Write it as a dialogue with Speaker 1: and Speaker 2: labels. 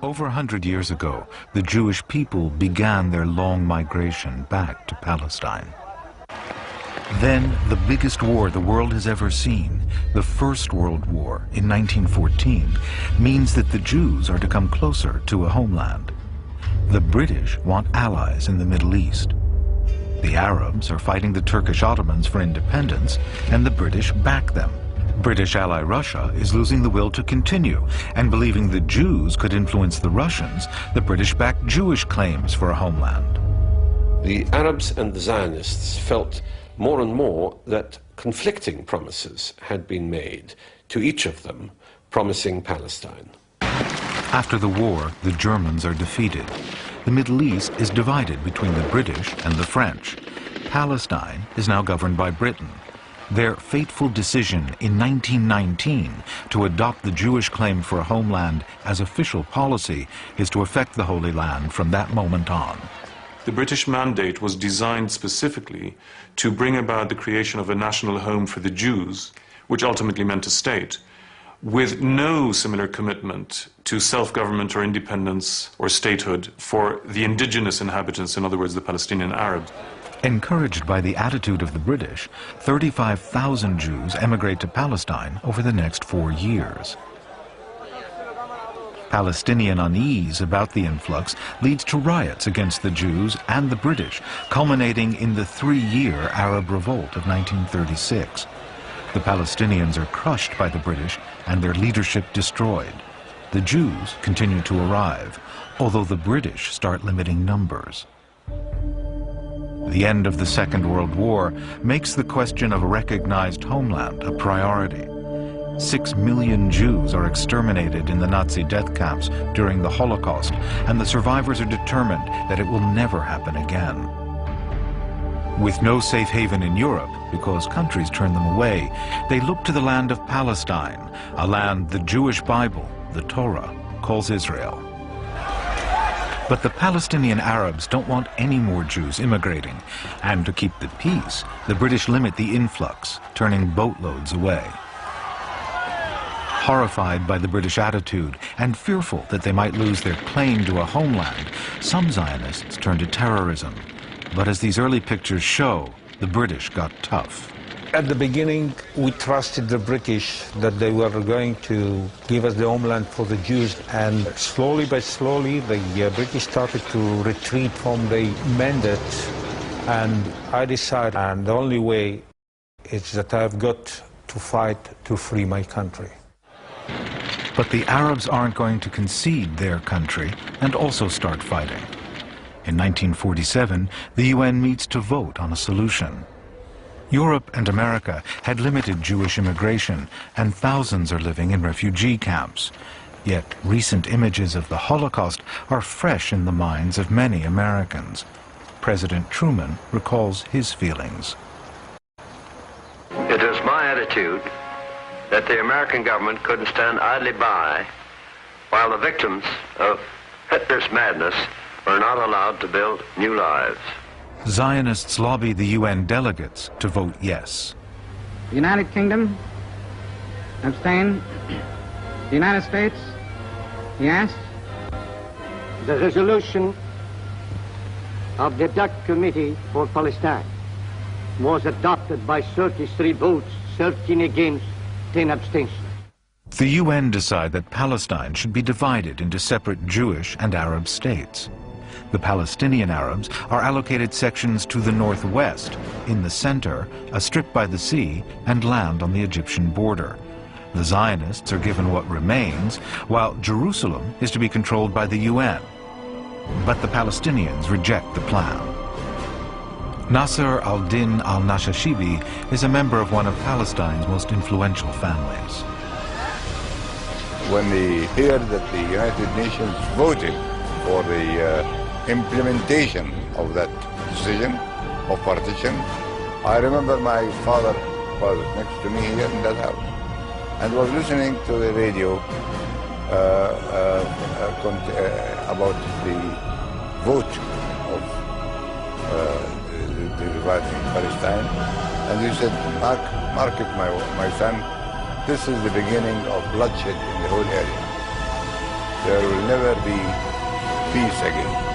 Speaker 1: Over 100 years ago, the Jewish people began their long migration back to Palestine. Then, the biggest war the world has ever seen, the First World War in 1914, means that the Jews are to come closer to a homeland. The British want allies in the Middle East. The Arabs are fighting the Turkish Ottomans for independence, and the British back them. British ally Russia is losing the will to continue, and believing the Jews could influence the Russians, the British backed Jewish claims for a homeland.
Speaker 2: The Arabs and the Zionists felt more and more that conflicting promises had been made to each of them, promising Palestine.
Speaker 1: After the war, the Germans are defeated. The Middle East is divided between the British and the French. Palestine is now governed by Britain. Their fateful decision in 1919 to adopt the Jewish claim for a homeland as official policy is to affect the Holy Land from that moment on.
Speaker 3: The British mandate was designed specifically to bring about the creation of a national home for the Jews, which ultimately meant a state, with no similar commitment to self-government or independence or statehood for the indigenous inhabitants, in other words, the Palestinian Arabs.
Speaker 1: Encouraged by the attitude of the British, 35,000 Jews emigrate to Palestine over the next 4 years. Palestinian unease about the influx leads to riots against the Jews and the British, culminating in the 3-year Arab Revolt of 1936. The Palestinians are crushed by the British and their leadership destroyed. The Jews continue to arrive, although the British start limiting numbers. The end of the Second World War makes the question of a recognized homeland a priority. 6 million Jews are exterminated in the Nazi death camps during the Holocaust, and the survivors are determined that it will never happen again. With no safe haven in Europe, because countries turn them away, they look to the land of Palestine, a land the Jewish Bible, the Torah, calls Israel. But the Palestinian Arabs don't want any more Jews immigrating, and to keep the peace, the British limit the influx, turning boatloads away. Horrified by the British attitude and fearful that they might lose their claim to a homeland, some Zionists turn to terrorism. But as these early pictures show, the British got tough.
Speaker 4: At the beginning, we trusted the British that they were going to give us the homeland for the Jews, and slowly by slowly, the British started to retreat from the mandate, and I decided, and the only way is that I've got to fight to free my country.
Speaker 1: But the Arabs aren't going to concede their country and also start fighting. In 1947, the UN meets to vote on a solution. Europe and America had limited Jewish immigration, and thousands are living in refugee camps. Yet recent images of the Holocaust are fresh in the minds of many Americans. President Truman recalls his feelings.
Speaker 5: It is my attitude that the American government couldn't stand idly by while the victims of Hitler's madness were not allowed to build new lives.
Speaker 1: Zionists lobby the UN delegates to vote yes.
Speaker 6: The United Kingdom, abstain. The United States, yes.
Speaker 7: The resolution of the Dutch Committee for Palestine was adopted by 33 votes, 13 against, 10 abstentions.
Speaker 1: The UN decide that Palestine should be divided into separate Jewish and Arab states. The Palestinian Arabs are allocated sections to the northwest, in the center, a strip by the sea, and land on the Egyptian border. The Zionists are given what remains, while Jerusalem is to be controlled by the UN. But the Palestinians reject the plan. Nasser al-Din al-Nashashibi is a member of one of Palestine's most influential families.
Speaker 8: When they heard that the United Nations voted for the implementation of that decision of partition, I remember my father was next to me here in that house and was listening to the radio about the vote of dividing Palestine, and he said, mark it, my son, this is the beginning of bloodshed in the whole area. there will never be peace again.